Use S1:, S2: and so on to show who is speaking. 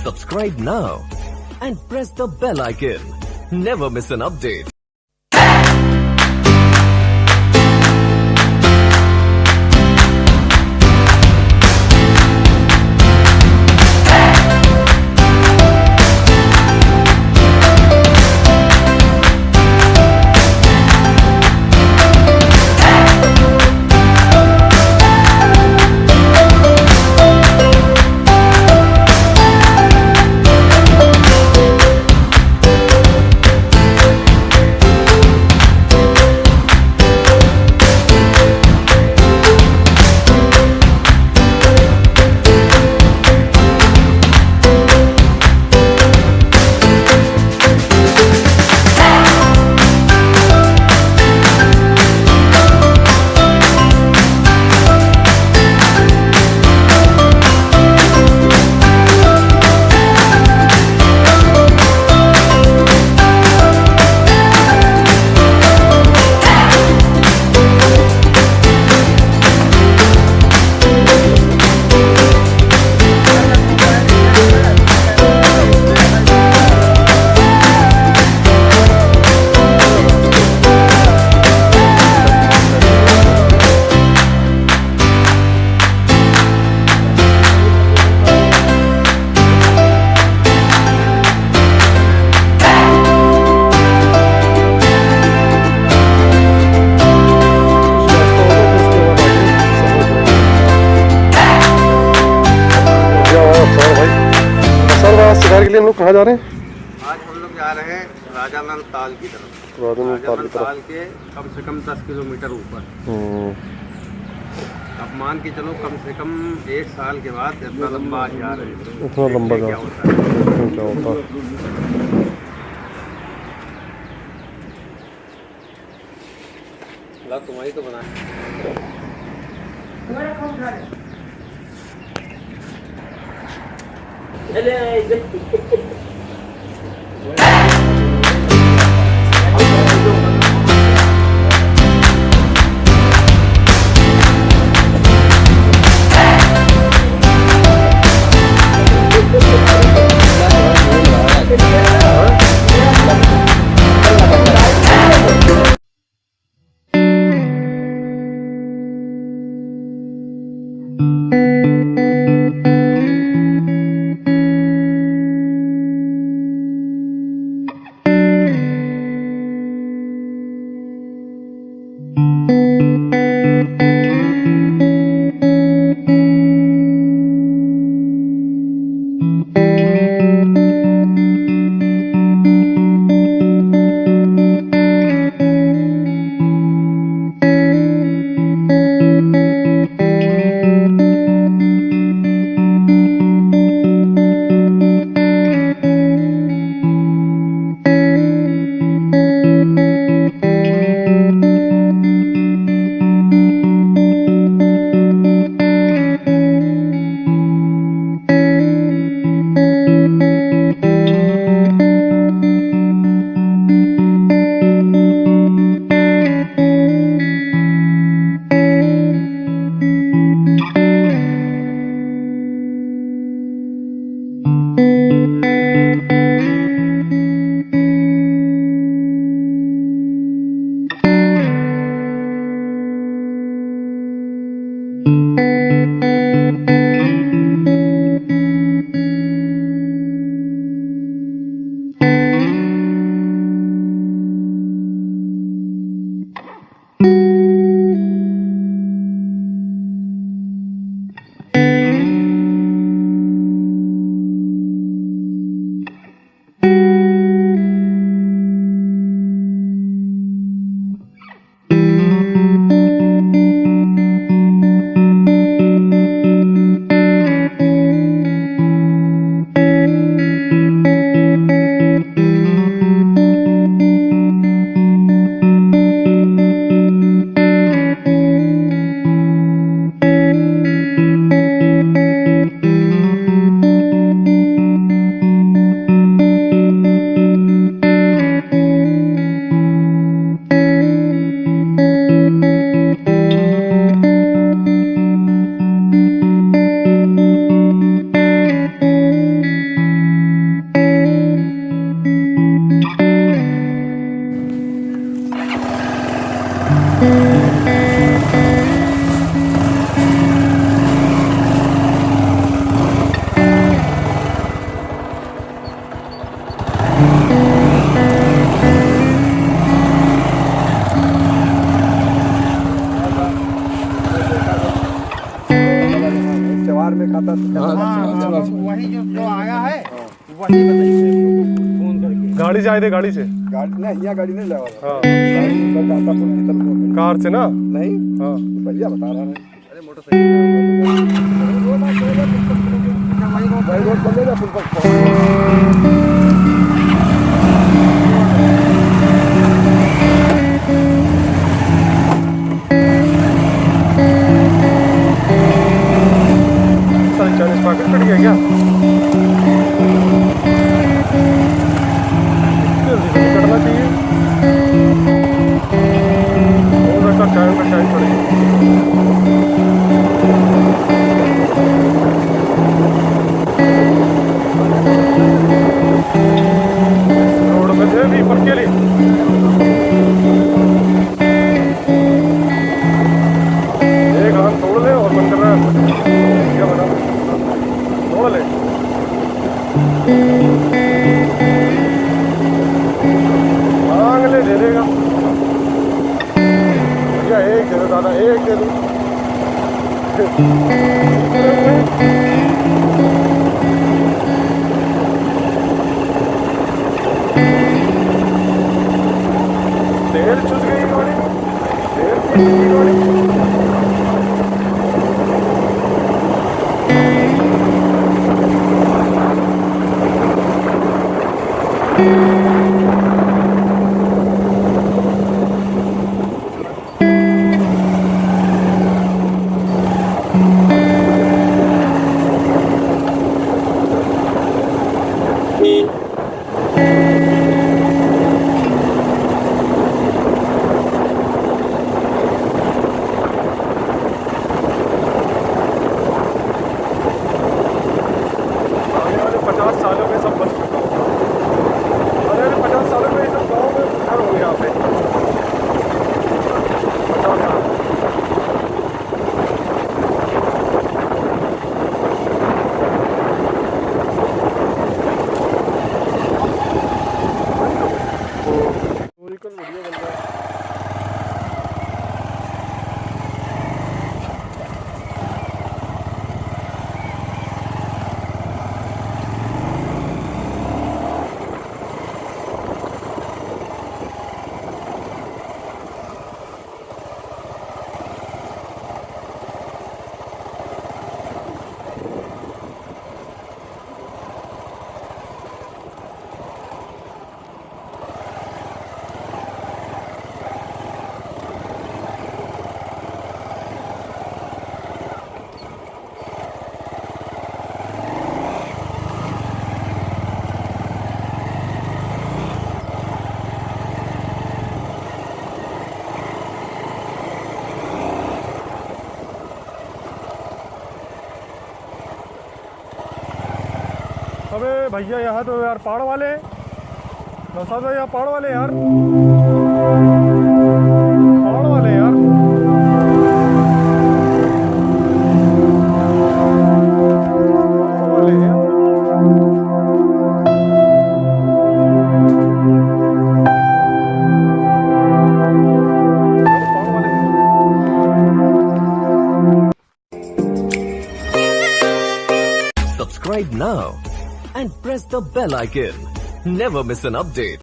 S1: Subscribe now and press the bell icon. Never miss an update.
S2: शिकार के लिए हम लोग कहाँ जा रहे हैं?
S3: आज हम लोग जा रहे हैं राजानंद ताल की तरफ।
S2: राजानंद
S3: ताल के कम से कम 10 किलोमीटर ऊपर। अब मान के चलो कम से कम 1 साल के बाद इतना लंबा आज जा रहे हैं।
S2: इतना लंबा क्या होता है? क्या होता है?
S3: तुम्हारी तो बना
S4: बिहार में खाता
S3: वही जो आया है वही बताइए फोन करके।
S2: गाड़ी से आए थे, गाड़ी से?
S4: गाड़ी नहीं, यहाँ गाड़ी नहीं लगा
S2: हाँ,
S4: दातापुर की तरफ
S2: कार से ना?
S4: नहीं,
S2: हाँ,
S4: भैया बता रहा है।
S3: अरे मोटरसाइकिल
S4: भाई रोड बंद है फुल पक्का।
S2: साढ़े 40 पैकेट कट गया क्या? जल्दी से निकलना चाहिए, हो सकता टाइम पर टाइम पड़ेगी। रोड में थे रीपर के लिए। एक हाथ तोड़ ले और मन कर रहा है क्या बना, तोड़ ले। मांग ले, दे देगा भैया। एक दे दो दादा, एक दे दो। तेल चुस गई गाड़ी में, तेल चुस गई गाड़ी में। आने वाले 50 सालों में सब बच चुका होगा। आने वाले 50 सालों में सब गाँव में घर हो यहाँ पे 50 साल। बढ़िया बन रहा है। अबे भैया यहाँ तो यार पहाड़ वाले हैं। साहब यहाँ पहाड़ वाले यार, पहाड़ वाले यार। पहाड़ वाले यार। पहाड़ वाले।
S1: Subscribe now and press the bell icon. Never miss an update.